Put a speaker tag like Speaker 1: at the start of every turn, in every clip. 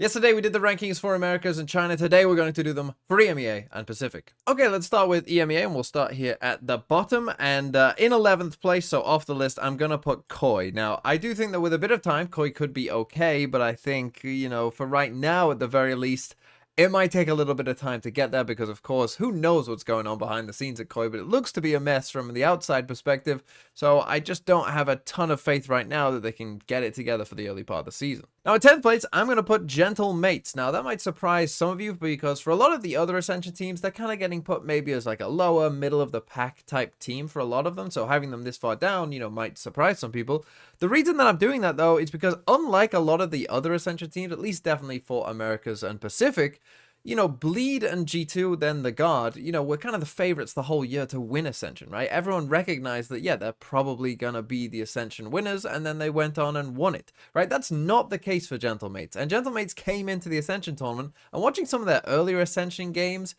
Speaker 1: Yesterday we did the rankings for Americas and China. Today we're going to do them for EMEA and Pacific. Okay, let's start with EMEA and we'll start here at the bottom. And in 11th place, so off the list, I'm going to put Koi. Now, I do think that with a bit of time, Koi could be okay, but I think, for right now, at the very least, it might take a little bit of time to get there because, of course, who knows what's going on behind the scenes at Koi, but it looks to be a mess from the outside perspective, so I just don't have a ton of faith right now that they can get it together for the early part of the season. Now, at 10th place, I'm going to put Gentle Mates. Now, that might surprise some of you because for a lot of the other Ascension teams, they're kind of getting put maybe as like a lower, middle-of-the-pack type team for a lot of them, so having them this far down, might surprise some people. The reason that I'm doing that, though, is because unlike a lot of the other Ascension teams, at least definitely for Americas and Pacific, Bleed and G2, then the Guard, we're kind of the favorites the whole year to win Ascension, right? Everyone recognized that, yeah, they're probably going to be the Ascension winners, and then they went on and won it, right? That's not the case for Gentlemates. And Gentlemates came into the Ascension tournament, and watching some of their earlier Ascension games,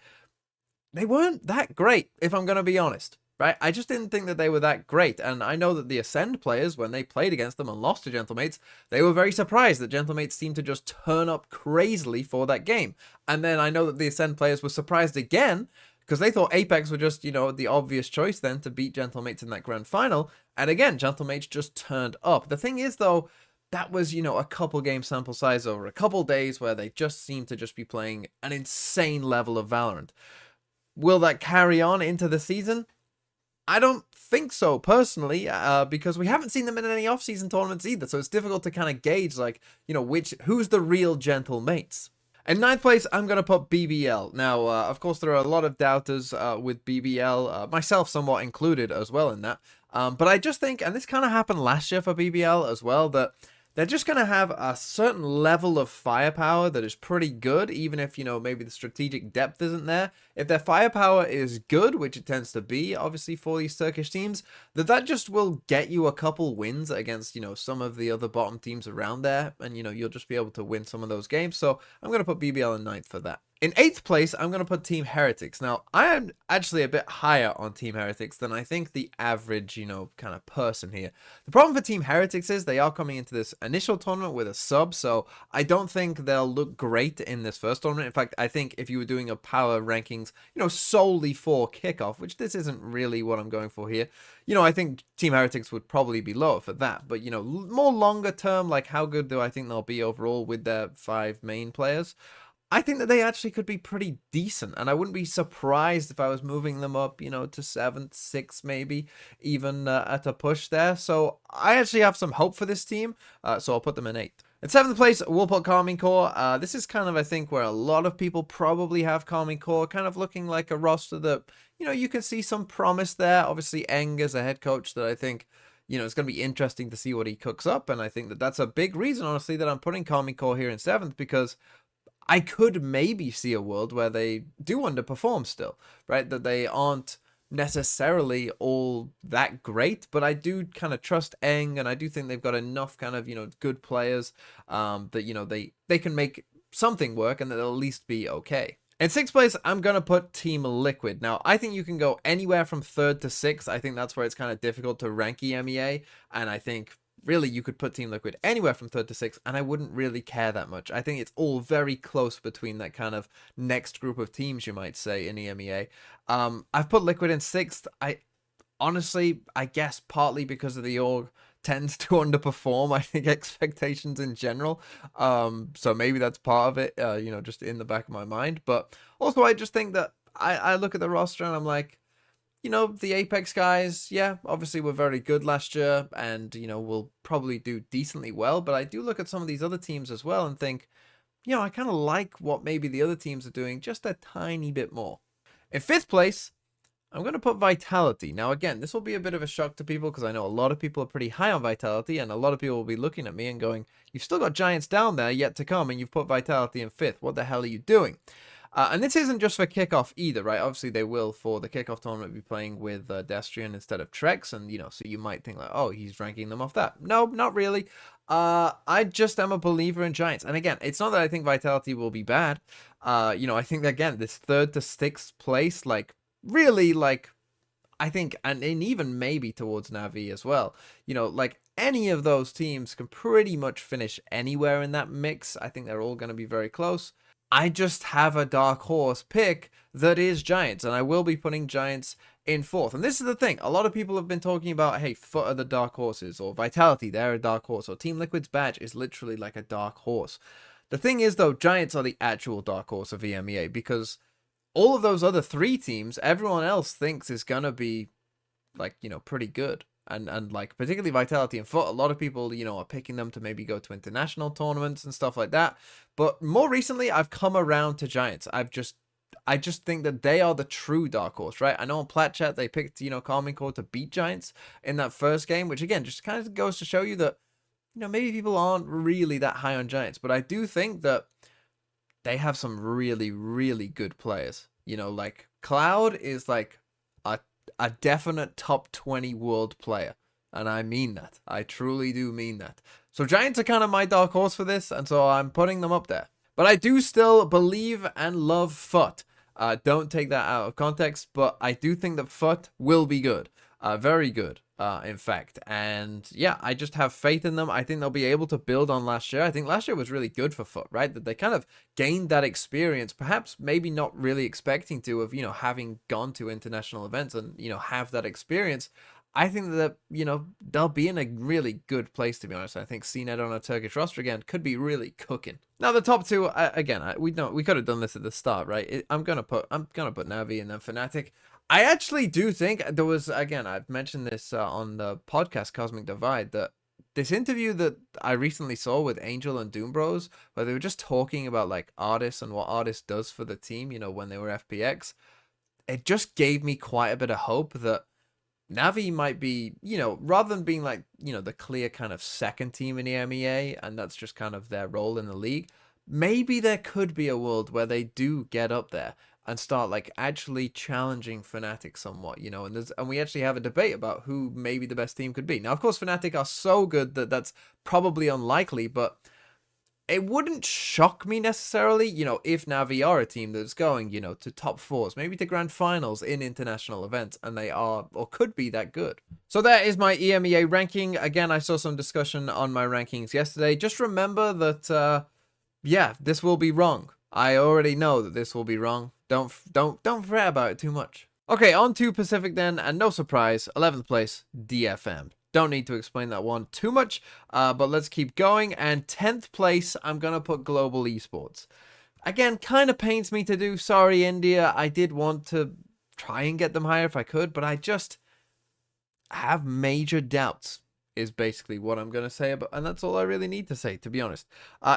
Speaker 1: they weren't that great, if I'm going to be honest. Right? I just didn't think that they were that great, and I know that the Ascend players, when they played against them and lost to Gentlemates, they were very surprised that Gentlemates seemed to just turn up crazily for that game. And then I know that the Ascend players were surprised again, because they thought Apex were just, the obvious choice then to beat Gentlemates in that grand final, and again, Gentlemates just turned up. The thing is, though, that was, a couple game sample size over a couple days where they just seemed to just be playing an insane level of Valorant. Will that carry on into the season? I don't think so, personally, because we haven't seen them in any off-season tournaments either, so it's difficult to kind of gauge, who's the real Gentle Mates. In 9th place, I'm going to put BBL. Now, of course, there are a lot of doubters with BBL, myself somewhat included as well in that, but I just think, and this kind of happened last year for BBL as well, that they're just going to have a certain level of firepower that is pretty good, even if, maybe the strategic depth isn't there. If their firepower is good, which it tends to be, obviously, for these Turkish teams, that just will get you a couple wins against, some of the other bottom teams around there, and, you'll just be able to win some of those games. So I'm going to put BBL in 9th for that. In 8th place, I'm going to put Team Heretics. Now, I am actually a bit higher on Team Heretics than I think the average, kind of person here. The problem for Team Heretics is they are coming into this initial tournament with a sub, so I don't think they'll look great in this first tournament. In fact, I think if you were doing a power rankings, solely for kickoff, which this isn't really what I'm going for here, I think Team Heretics would probably be lower for that. But, more longer term, like how good do I think they'll be overall with their 5 main players? I think that they actually could be pretty decent, and I wouldn't be surprised if I was moving them up, to 7th, 6th, maybe, even at a push there. So I actually have some hope for this team, so I'll put them in 8th. At 7th place, we'll put Calming Core. This is kind of, I think, where a lot of people probably have Calming Core, kind of looking like a roster that, you can see some promise there. Obviously, Eng is a head coach that I think, it's going to be interesting to see what he cooks up, and I think that that's a big reason, honestly, that I'm putting Calming Core here in 7th, because I could maybe see a world where they do underperform still, right? That they aren't necessarily all that great, but I do kind of trust Eng, and I do think they've got enough kind of, good players that, they can make something work and that they'll at least be okay. In 6th place, I'm going to put Team Liquid. Now, I think you can go anywhere from 3rd to 6th. I think that's where it's kind of difficult to rank EMEA, and I think really, you could put Team Liquid anywhere from 3rd to 6th, and I wouldn't really care that much. I think it's all very close between that kind of next group of teams, you might say, in EMEA. I've put Liquid in 6th. Honestly, I guess partly because of the org tends to underperform, I think, expectations in general. So maybe that's part of it, just in the back of my mind. But also, I just think that I look at the roster and I'm like, the Apex guys, yeah, obviously were very good last year and, will probably do decently well. But I do look at some of these other teams as well and think, I kind of like what maybe the other teams are doing just a tiny bit more. In 5th place, I'm going to put Vitality. Now, again, this will be a bit of a shock to people because I know a lot of people are pretty high on Vitality and a lot of people will be looking at me and going, you've still got Giants down there yet to come and you've put Vitality in 5th. What the hell are you doing? And this isn't just for kickoff either, right? Obviously, they will, for the kickoff tournament, be playing with Destrian instead of Trex. And, so you might think like, oh, he's ranking them off that. No, not really. I just am a believer in Giants. And again, it's not that I think Vitality will be bad. I think that, again, this 3rd to 6th place, really, I think, and even maybe towards Navi as well, you know, like any of those teams can pretty much finish anywhere in that mix. I think they're all going to be very close. I just have a dark horse pick that is Giants, and I will be putting Giants in fourth. And this is the thing, a lot of people have been talking about, hey, Foot are the dark horses, or Vitality, they're a dark horse, or Team Liquid's badge is literally like a dark horse. The thing is, though, Giants are the actual dark horse of EMEA, because all of those other three teams, everyone else thinks is going to be, like, you know, pretty good. And like, particularly Vitality and Foot, a lot of people, you know, are picking them to maybe go to international tournaments and stuff like that. But more recently, I've come around to Giants. I just think that they are the true dark horse, right? I know on Plat Chat, they picked, you know, Karmine Corp to beat Giants in that first game, which again, just kind of goes to show you that, you know, maybe people aren't really that high on Giants. But I do think that they have some really, really good players. You know, like Cloud is like a definite top 20 world player. And I mean that. I truly do mean that. So Giants are kind of my dark horse for this, and so I'm putting them up there. But I do still believe and love Foot. Don't take that out of context, but I do think that Foot will be good. Very good, in fact. And yeah, I just have faith in them. I think they'll be able to build on last year. I think last year was really good for Foot, right? That they kind of gained that experience, perhaps maybe not really expecting to, of, you know, having gone to international events and, you know, have that experience. I think that, you know, they'll be in a really good place, to be honest. I think CNET on a Turkish roster again could be really cooking. Now the top two, again, we could have done this at the start, right? I'm gonna put Navi and then Fnatic. I actually do think there was, again, I've mentioned this on the podcast Cosmic Divide, that this interview that I recently saw with Angel and Doom Bros, where they were just talking about like Artis and what Artis does for the team, you know, when they were FPX, it just gave me quite a bit of hope that Navi might be, you know, rather than being like, you know, the clear kind of second team in the EMEA, and that's just kind of their role in the league, maybe there could be a world where they do get up there and start like actually challenging Fnatic somewhat, you know, and we actually have a debate about who maybe the best team could be. Now, of course, Fnatic are so good that that's probably unlikely, but it wouldn't shock me necessarily, you know, if Navi are a team that's going, you know, to top fours, maybe to grand finals in international events, and they are or could be that good. So that is my EMEA ranking. Again, I saw some discussion on my rankings yesterday. Just remember that, yeah, this will be wrong. I already know that this will be wrong. Don't fret about it too much. Okay, on to Pacific then, and no surprise, 11th place, DFM. Don't need to explain that one too much, but let's keep going. And 10th place, I'm going to put Global Esports. Again, kind of pains me to do. Sorry, India. I did want to try and get them higher if I could, but I just have major doubts is basically what I'm going to say about, and that's all I really need to say, to be honest.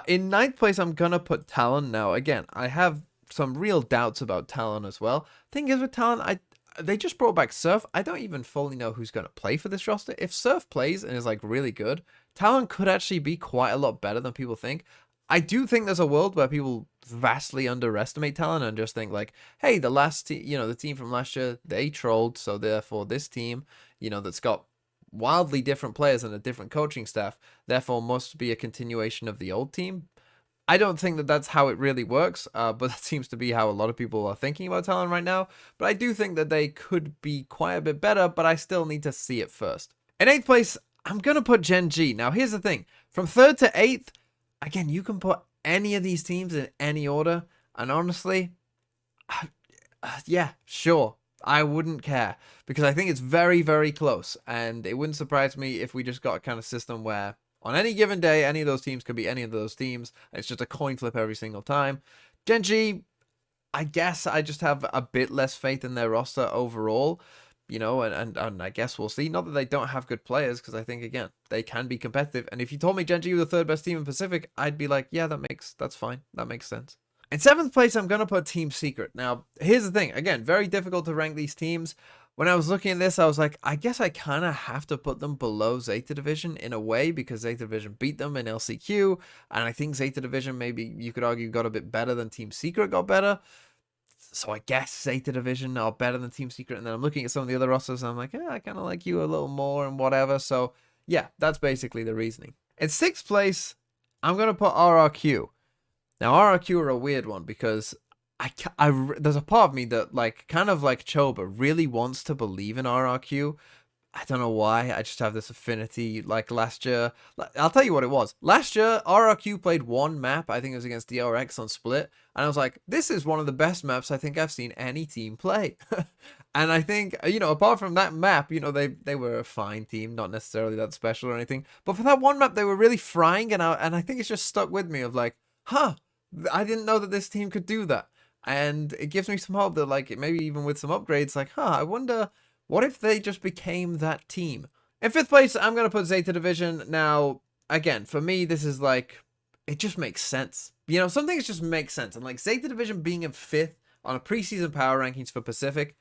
Speaker 1: In 9th place, I'm going to put Talon. Now, again, I have some real doubts about Talon as well. Thing is with Talon, they just brought back Surf. I don't even fully know who's going to play for this roster. If Surf plays and is like really good, Talon could actually be quite a lot better than people think. I do think there's a world where people vastly underestimate Talon and just think like, hey, the last you know, the team from last year, they trolled, so therefore this team, you know, that's got wildly different players and a different coaching staff, therefore must be a continuation of the old team. I don't think that that's how it really works, but that seems to be how a lot of people are thinking about Talon right now. But I do think that they could be quite a bit better, but I still need to see it first. In 8th place, I'm going to put Gen G. Now, here's the thing. From 3rd to 8th, again, you can put any of these teams in any order. And honestly, yeah, sure. I wouldn't care, because I think it's very, very close. And it wouldn't surprise me if we just got a kind of system where on any given day, any of those teams could be any of those teams. It's just a coin flip every single time. Gen G, I guess I just have a bit less faith in their roster overall, you know, and I guess we'll see. Not that they don't have good players, because I think, again, they can be competitive. And if you told me Gen G were the 3rd best team in Pacific, I'd be like, yeah, that's fine. That makes sense. In 7th place, I'm going to put Team Secret. Now, here's the thing. Again, very difficult to rank these teams. When I was looking at this, I was like, I guess I kind of have to put them below Zeta Division in a way, because Zeta Division beat them in LCQ, and I think Zeta Division, maybe you could argue, got a bit better than Team Secret got better. So I guess Zeta Division are better than Team Secret, and then I'm looking at some of the other rosters, and I'm like, yeah, I kind of like you a little more and whatever. So yeah, that's basically the reasoning. In 6th place, I'm going to put RRQ. Now, RRQ are a weird one, because there's a part of me that, like, kind of like Choba, really wants to believe in RRQ. I don't know why. I just have this affinity. Like last year, I'll tell you what it was. Last year, RRQ played one map. I think it was against DRX on Split. And I was like, this is one of the best maps I think I've seen any team play. And I think, apart from that map, they were a fine team, not necessarily that special or anything. But for that one map, they were really frying. And I think it's just stuck with me of like, huh, I didn't know that this team could do that. And it gives me some hope that, like, maybe even with some upgrades, like, I wonder, what if they just became that team? In 5th place, I'm going to put Zeta Division. Now, again, for me, this is like, it just makes sense. Some things just make sense. And like Zeta Division being in 5th on a preseason power rankings for Pacific,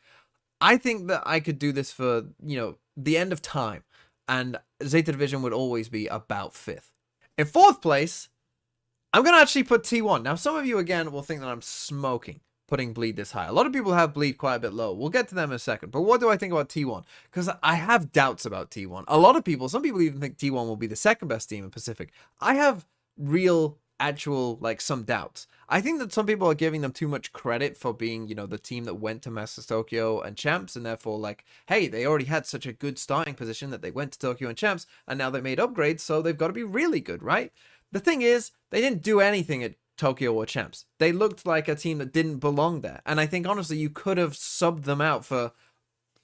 Speaker 1: I think that I could do this for, the end of time. And Zeta Division would always be about 5th. In 4th place, I'm going to actually put T1. Now, some of you, again, will think that I'm smoking putting Bleed this high. A lot of people have Bleed quite a bit low. We'll get to them in a second. But what do I think about T1? Because I have doubts about T1. A lot of people, some people even think T1 will be the 2nd best team in Pacific. I have real, actual, like, some doubts. I think that some people are giving them too much credit for being, the team that went to Masters Tokyo and Champs, and therefore, like, hey, they already had such a good starting position that they went to Tokyo and Champs, and now they made upgrades, so they've got to be really good, right? The thing is, they didn't do anything at Tokyo or Champs. They looked like a team that didn't belong there. And I think, honestly, you could have subbed them out for,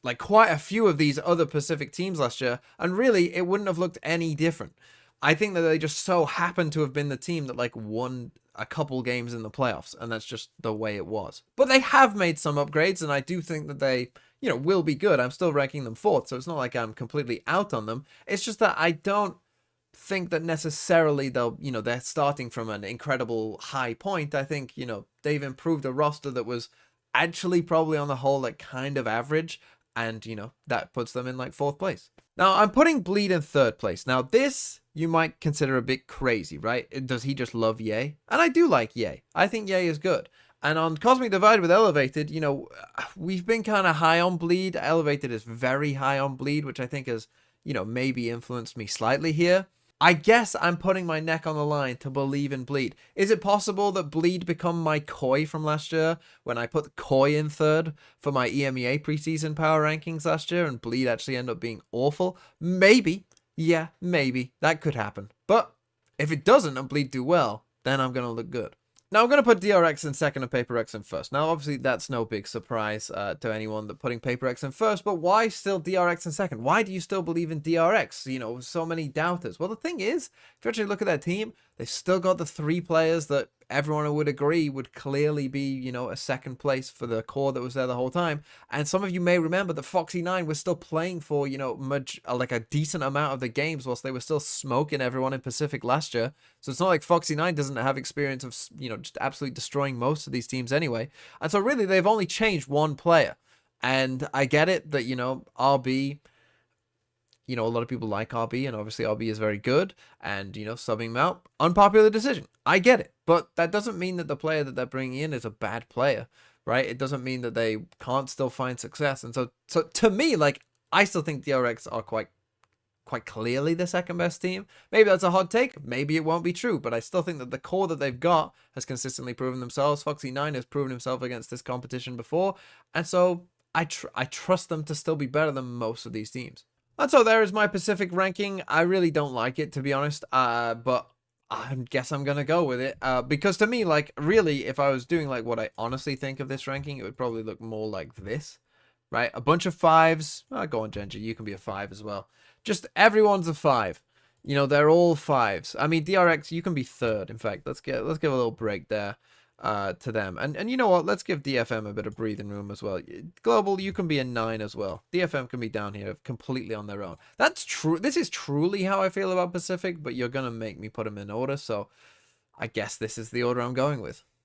Speaker 1: like, quite a few of these other Pacific teams last year, and really, it wouldn't have looked any different. I think that they just so happened to have been the team that, like, won a couple games in the playoffs, and that's just the way it was. But they have made some upgrades, and I do think that they, will be good. I'm still ranking them 4th, so it's not like I'm completely out on them. It's just that I don't think that necessarily they're starting from an incredible high point. I think, they've improved a roster that was actually probably on the whole, like, kind of average, and, that puts them in, like, 4th place. Now, I'm putting Bleed in 3rd place. Now, this you might consider a bit crazy, right? Does he just love Ye? And I do like Ye. I think Ye is good. And on Cosmic Divide with Elevated, we've been kind of high on Bleed. Elevated is very high on Bleed, which I think has, maybe influenced me slightly here. I guess I'm putting my neck on the line to believe in Bleed. Is it possible that Bleed become my Koi from last year when I put Koi in 3rd for my EMEA preseason power rankings last year and Bleed actually end up being awful? Maybe. Yeah, maybe. That could happen. But if it doesn't and Bleed do well, then I'm going to look good. Now, I'm going to put DRX in 2nd and PaperX in 1st. Now, obviously, that's no big surprise to anyone that putting PaperX in 1st, but why still DRX in 2nd? Why do you still believe in DRX? So many doubters. Well, the thing is, if you actually look at their team, they've still got the 3 players that everyone would agree would clearly be, a 2nd place for the core that was there the whole time. And some of you may remember that Foxy9 was still playing for, like a decent amount of the games whilst they were still smoking everyone in Pacific last year. So it's not like Foxy9 doesn't have experience of, just absolutely destroying most of these teams anyway. And so really, they've only changed one player. And I get it that, RB, a lot of people like RB, and obviously RB is very good, and, subbing him out, unpopular decision. I get it, but that doesn't mean that the player that they're bringing in is a bad player, right? It doesn't mean that they can't still find success. And so to me, like, I still think DRX are quite clearly the 2nd best team. Maybe that's a hot take. Maybe it won't be true, but I still think that the core that they've got has consistently proven themselves. Foxy9 has proven himself against this competition before, and so I trust them to still be better than most of these teams. And so there is my Pacific ranking. I really don't like it, to be honest, but I guess I'm going to go with it. Because to me, like, really, if I was doing, like, what I honestly think of this ranking, it would probably look more like this, right? A bunch of 5s. Oh, go on, Genji, you can be a 5 as well. Just everyone's a 5. They're all 5s. I mean, DRX, you can be 3rd. In fact, let's give a little break there. To them. And you know what? Let's give DFM a bit of breathing room as well. Global, you can be a 9 as well. DFM can be down here completely on their own. That's true. This is truly how I feel about Pacific, but you're going to make me put them in order, so I guess this is the order I'm going with.